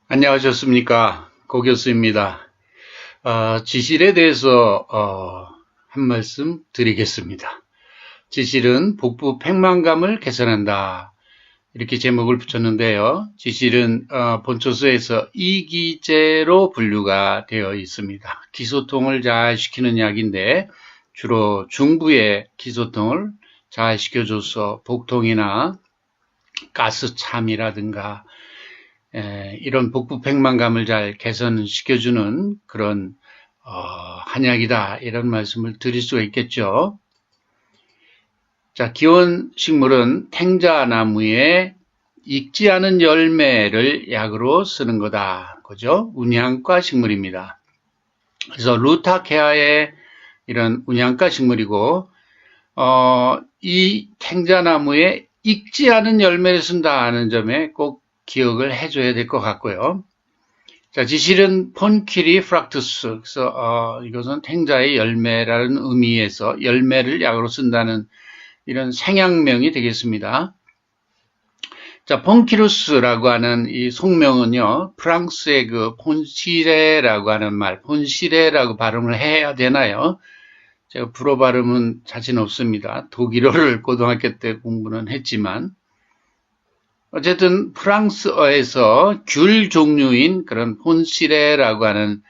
안녕하셨습니까? 고 교수입니다. 지실에 대해서 한 말씀 드리겠습니다. 지실은 복부 팽만감을 개선한다. 이렇게 제목을 붙였는데요. 지실은 본초서에서 이기제로 분류가 되어 있습니다. 기소통을 잘 시키는 약인데 주로 중부의 기소통을 잘 시켜줘서 복통이나 가스참이라든가 이런 복부 팽만감을 잘 개선시켜주는 그런 한약이다, 이런 말씀을 드릴 수가 있겠죠. 자, 기원식물은 탱자나무의 익지 않은 열매를 약으로 쓰는 거다, 그죠? 운양과 식물입니다. 그래서 루타케아의 이런 운양과 식물이고, 이 탱자나무에 익지 않은 열매를 쓴다 하는 점에 꼭 기억을 해줘야 될 것 같고요. 자, 지실은 폰키리 프락투스. 그래서 이것은 탱자의 열매라는 의미에서 열매를 약으로 쓴다는 이런 생약명이 되겠습니다. 자, 폰키루스라고 하는 이 속명은요, 프랑스의 그 폰시레라고 하는 말, 폰시레라고 발음을 해야 되나요? 제가 불어 발음은 자신 없습니다. 독일어를 고등학교 때 공부는 했지만, 어쨌든 프랑스어에서 귤 종류인 그런 폰시레라고 하는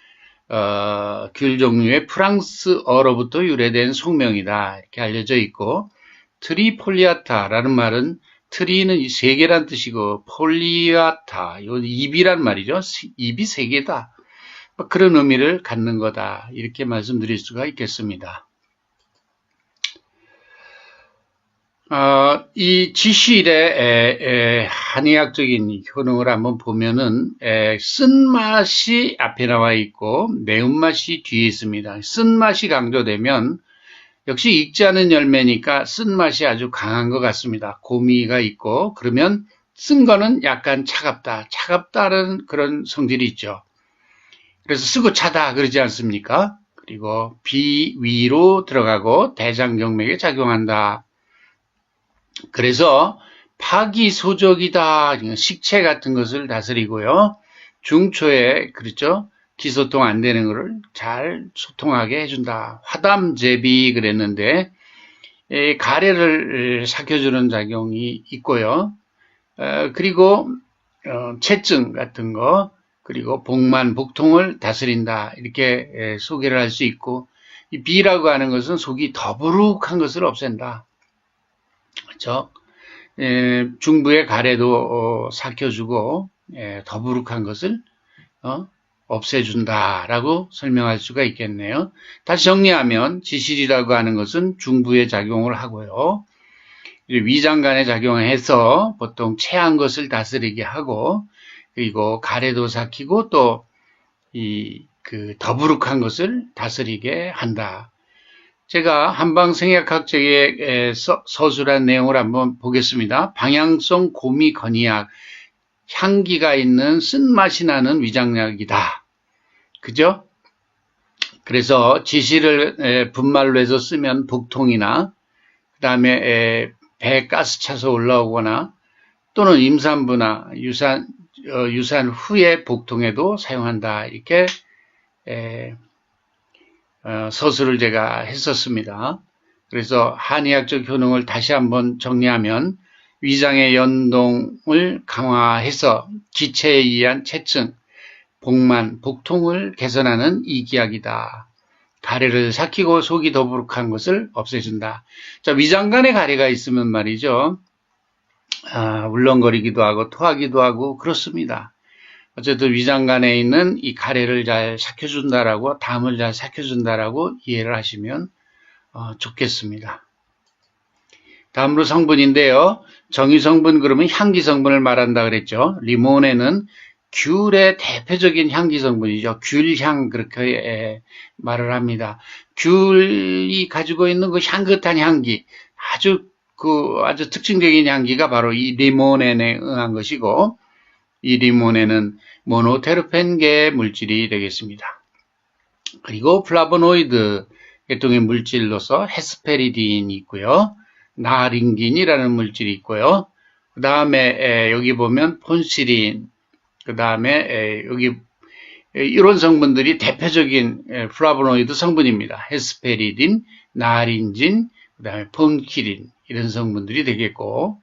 귤 종류의 프랑스어로부터 유래된 속명이다, 이렇게 알려져 있고, 트리폴리아타라는 말은 트리는 세 개란 뜻이고 폴리아타, 이건 입이란 말이죠. 입이 세 개다, 그런 의미를 갖는 거다, 이렇게 말씀드릴 수가 있겠습니다. 이 지실의 한의학적인 효능을 한번 보면은 쓴맛이 앞에 나와 있고 매운맛이 뒤에 있습니다. 쓴맛이 강조되면 역시 익지 않은 열매니까 쓴맛이 아주 강한 것 같습니다. 고미가 있고, 그러면 쓴 거는 약간 차갑다, 차갑다는 그런 성질이 있죠. 그래서 쓰고 차다 그러지 않습니까? 그리고 비위로 들어가고 대장경맥에 작용한다. 그래서 파기소적이다, 식체 같은 것을 다스리고요. 중초에, 그렇죠, 기소통 안 되는 것을 잘 소통하게 해준다. 화담제비 그랬는데, 가래를 삭혀주는 작용이 있고요. 그리고 체증 같은 거, 그리고 복만, 복통을 다스린다, 이렇게 소개를 할 수 있고, 이 비라고 하는 것은 속이 더부룩한 것을 없앤다. 그렇죠? 중부의 가래도 삭혀주고 더부룩한 것을 없애준다라고 설명할 수가 있겠네요. 다시 정리하면 지실이라고 하는 것은 중부에 작용을 하고요. 위장간에 작용을 해서 보통 체한 것을 다스리게 하고, 그리고 가래도 삭히고 또 그 더부룩한 것을 다스리게 한다. 제가 한방생약학적의 서술한 내용을 한번 보겠습니다. 방향성 고미 건의약, 향기가 있는 쓴맛이 나는 위장약이다. 그죠? 그래서 지실을 분말로 해서 쓰면 복통이나, 그 다음에 배 가스 차서 올라오거나, 또는 임산부나 유산 후의 복통에도 사용한다, 이렇게 서술을 제가 했었습니다. 그래서 한의학적 효능을 다시 한번 정리하면 위장의 연동을 강화해서 기체에 의한 체증, 복만, 복통을 개선하는 이기약이다. 가래를 삭히고 속이 더부룩한 것을 없애준다. 자, 위장간에 가래가 있으면 말이죠, 울렁거리기도 하고 토하기도 하고 그렇습니다. 어쨌든 위장간에 있는 이 가래를 잘 삭혀준다라고, 담을 잘 삭혀준다라고 이해를 하시면 좋겠습니다. 다음으로 성분인데요. 정유 성분 그러면 향기 성분을 말한다 그랬죠. 리모네는 귤의 대표적인 향기 성분이죠. 귤향, 그렇게 말을 합니다. 귤이 가지고 있는 그 향긋한 향기, 아주 특징적인 향기가 바로 이 리모넨에 의한 것이고, 이 리모넨은 모노테르펜계 물질이 되겠습니다. 그리고 플라보노이드 계통의 물질로서 헤스페리딘이 있고요. 나링긴이라는 물질이 있고요. 그 다음에 여기 보면 폰시린, 그 다음에 여기 이런 성분들이 대표적인 플라보노이드 성분입니다. 헤스페리딘, 나린진, 그 다음에 폰키린 이런 성분들이 되겠고,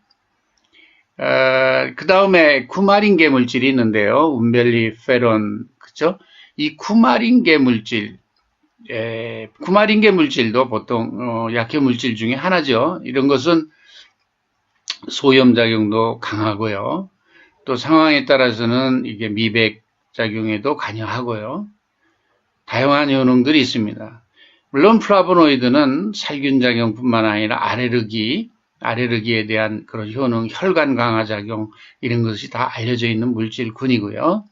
그 다음에 쿠마린계 물질이 있는데요. 운벨리페론, 그죠? 이 쿠마린계 물질, 쿠마린계 물질도 보통 약효 물질 중에 하나죠. 이런 것은 소염작용도 강하고요. 또 상황에 따라서는 이게 미백 작용에도 관여하고요. 다양한 효능들이 있습니다. 물론 플라보노이드는 살균 작용뿐만 아니라 알레르기에 대한 그런 효능, 혈관 강화 작용 이런 것이 다 알려져 있는 물질군이고요.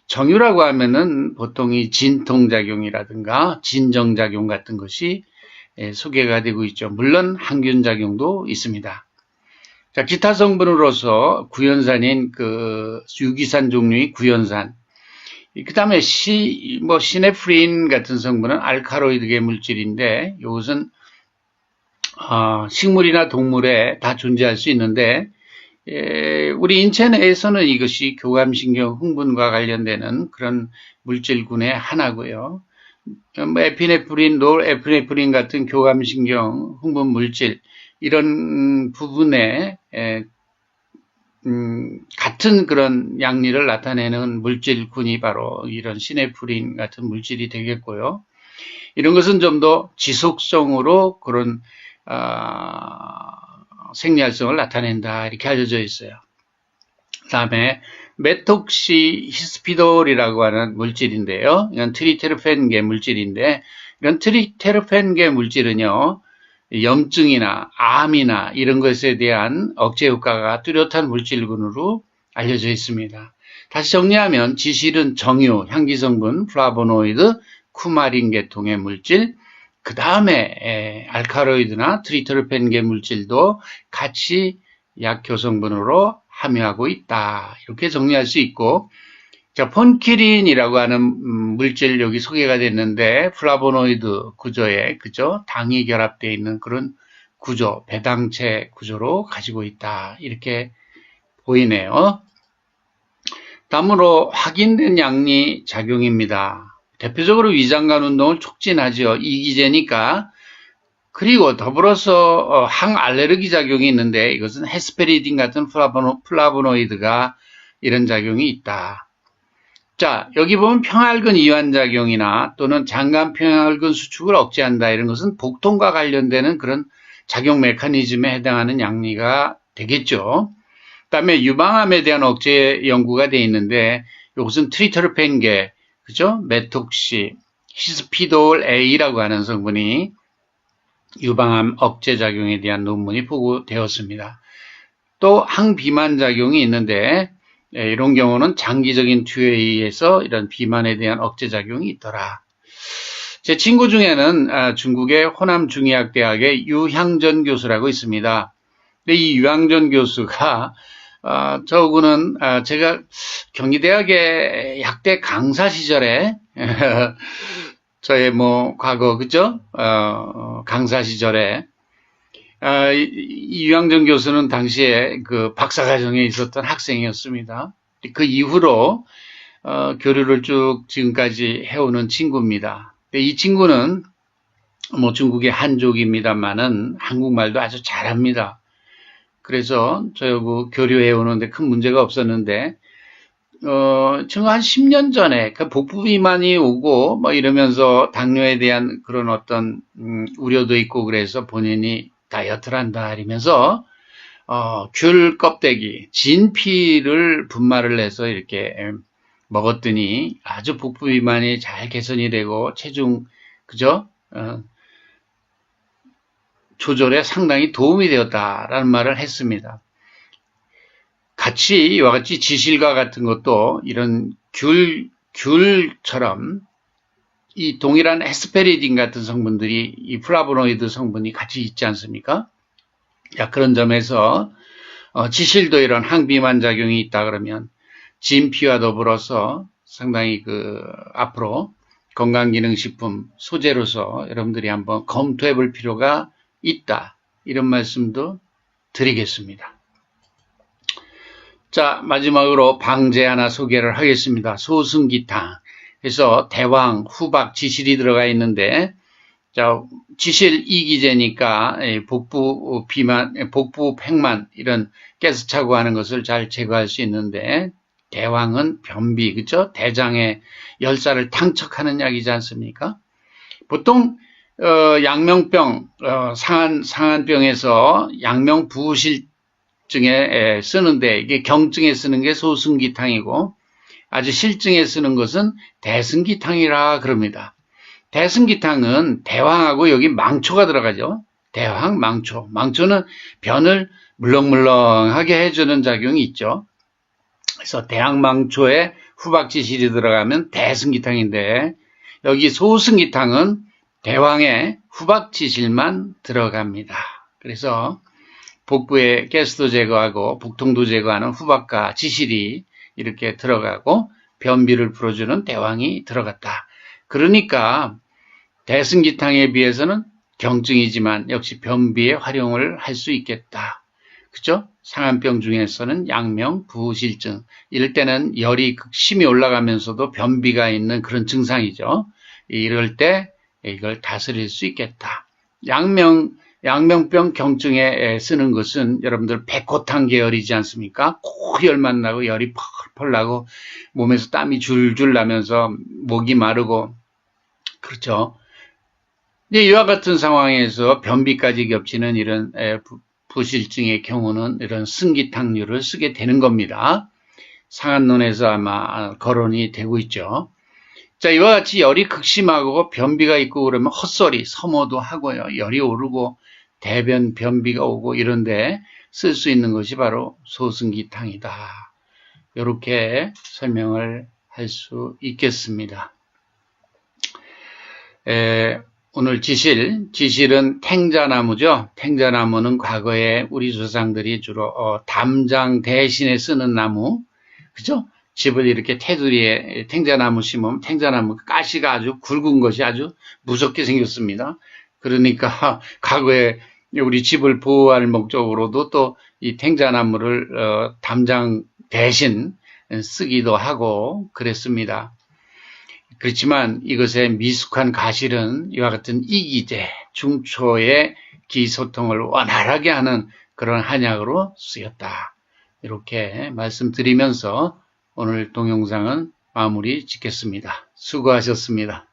정유라고 하면은 보통 이 진통작용이라든가 진정작용 같은 것이 소개가 되고 있죠. 물론 항균 작용도 있습니다. 자, 기타 성분으로서 구연산인 유기산 종류의 구연산, 그 다음에 시네프린 같은 성분은 알카로이드계 물질인데, 이것은 식물이나 동물에 다 존재할 수 있는데, 우리 인체 내에서는 이것이 교감신경 흥분과 관련되는 그런 물질군의 하나고요. 에피네프린, 노르에피네프린 같은 교감신경 흥분 물질, 이런 부분에 같은 그런 양리를 나타내는 물질군이 바로 이런 시네프린 같은 물질이 되겠고요. 이런 것은 좀 더 지속성으로 그런 생리활성을 나타낸다 이렇게 알려져 있어요. 그 다음에 메톡시 히스피돌이라고 하는 물질인데요. 이건 트리테르펜계 물질인데, 이런 트리테르펜계 물질은요, 염증이나 암이나 이런 것에 대한 억제 효과가 뚜렷한 물질군으로 알려져 있습니다. 다시 정리하면 지실은 정유, 향기성분, 플라보노이드, 쿠마린 계통의 물질, 그 다음에 알카로이드나 트리테르펜계 물질도 같이 약효성분으로 함유하고 있다. 이렇게 정리할 수 있고, 자, 폰키린이라고 하는 물질 여기 소개가 됐는데, 플라보노이드 구조에, 그죠? 당이 결합되어 있는 그런 구조, 배당체 구조로 가지고 있다. 이렇게 보이네요. 다음으로 확인된 양리 작용입니다. 대표적으로 위장관 운동을 촉진하죠. 이기제니까. 그리고 더불어서 항알레르기 작용이 있는데, 이것은 헤스페리딘 같은 플라보노이드가 이런 작용이 있다. 자, 여기 보면 평활근 이완작용이나 또는 장간 평활근 수축을 억제한다. 이런 것은 복통과 관련되는 그런 작용 메커니즘에 해당하는 양리가 되겠죠. 그 다음에 유방암에 대한 억제 연구가 되어 있는데, 이것은 트리테르펜계, 그죠? 메톡시, 히스피돌 A라고 하는 성분이 유방암 억제 작용에 대한 논문이 보고되었습니다. 또 항비만 작용이 있는데, 이런 경우는 장기적인 투여에 의해서 이런 비만에 대한 억제 작용이 있더라. 제 친구 중에는 중국의 호남 중의학대학의 유향전 교수라고 있습니다. 근데 이 유향전 교수가 저분은 제가 경희대학의 약대 강사 시절에 저의 과거 그죠? 강사 시절에 이 유향전 교수는 당시에 그 박사과정에 있었던 학생이었습니다. 그 이후로 교류를 쭉 지금까지 해오는 친구입니다. 이 친구는 중국의 한족입니다만은 한국말도 아주 잘합니다. 그래서 저하고 교류해오는데 큰 문제가 없었는데 지금 한 10년 전에 그 복부 비만이 오고 이러면서 당뇨에 대한 그런 어떤 우려도 있고 그래서 본인이 다이어트를 한다 이러면서 귤 껍데기, 진피를 분말을 해서 이렇게 먹었더니 아주 복부 비만이 잘 개선이 되고 체중 그죠? 조절에 상당히 도움이 되었다라는 말을 했습니다. 같이 이와 같이 지실과 같은 것도 이런 귤처럼 이 동일한 헤스페리딘 같은 성분들이 이 플라보노이드 성분이 같이 있지 않습니까? 자, 그런 점에서 지실도 이런 항비만 작용이 있다 그러면 진피와 더불어서 상당히 앞으로 건강기능식품 소재로서 여러분들이 한번 검토해 볼 필요가 있다. 이런 말씀도 드리겠습니다. 자, 마지막으로 방제 하나 소개를 하겠습니다. 소승기탕. 그래서 대왕, 후박, 지실이 들어가 있는데, 자, 지실 이기제니까 복부 비만, 복부 팽만 이런 가스 차고 하는 것을 잘 제거할 수 있는데, 대왕은 변비, 그죠? 대장에 열사를 탕척하는 약이지 않습니까? 보통 양명병, 상한병에서 양명부실증에 쓰는데, 이게 경증에 쓰는 게 소승기탕이고, 아주 실증에 쓰는 것은 대승기탕이라 그럽니다. 대승기탕은 대왕하고 여기 망초가 들어가죠. 대왕, 망초. 망초는 변을 물렁물렁하게 해주는 작용이 있죠. 그래서 대왕망초에 후박지실이 들어가면 대승기탕인데, 여기 소승기탕은 대왕에 후박지실만 들어갑니다. 그래서 복부의 가스도 제거하고 북통도 제거하는 후박과 지실이 이렇게 들어가고 변비를 풀어주는 대왕이 들어갔다. 그러니까 대승기탕에 비해서는 경증이지만 역시 변비에 활용을 할 수 있겠다. 그죠? 상한병 중에서는 양명, 부실증. 이럴 때는 열이 극심히 올라가면서도 변비가 있는 그런 증상이죠. 이럴 때 이걸 다스릴 수 있겠다. 양명병 경증에 쓰는 것은 여러분들 백호탕 계열이지 않습니까? 코열만 나고 열이 펄펄 나고 몸에서 땀이 줄줄 나면서 목이 마르고 그렇죠. 근데 이와 같은 상황에서 변비까지 겹치는 이런 부실증의 경우는 이런 승기탕류를 쓰게 되는 겁니다. 상한론에서 아마 거론이 되고 있죠. 자, 이와 같이 열이 극심하고 변비가 있고 그러면 헛소리, 서모도 하고요. 열이 오르고 대변 변비가 오고 이런데 쓸 수 있는 것이 바로 소승기탕이다. 이렇게 설명을 할 수 있겠습니다. 오늘 지실은 탱자나무죠. 탱자나무는 과거에 우리 조상들이 주로 담장 대신에 쓰는 나무, 그죠? 집을 이렇게 테두리에 탱자나무 심으면 탱자나무 가시가 아주 굵은 것이 아주 무섭게 생겼습니다. 그러니까 과거에 우리 집을 보호할 목적으로도 또 이 탱자나무를 담장 대신 쓰기도 하고 그랬습니다. 그렇지만 이것의 미숙한 가실은 이와 같은 이기제, 중초의 기소통을 원활하게 하는 그런 한약으로 쓰였다. 이렇게 말씀드리면서 오늘 동영상은 마무리 짓겠습니다. 수고하셨습니다.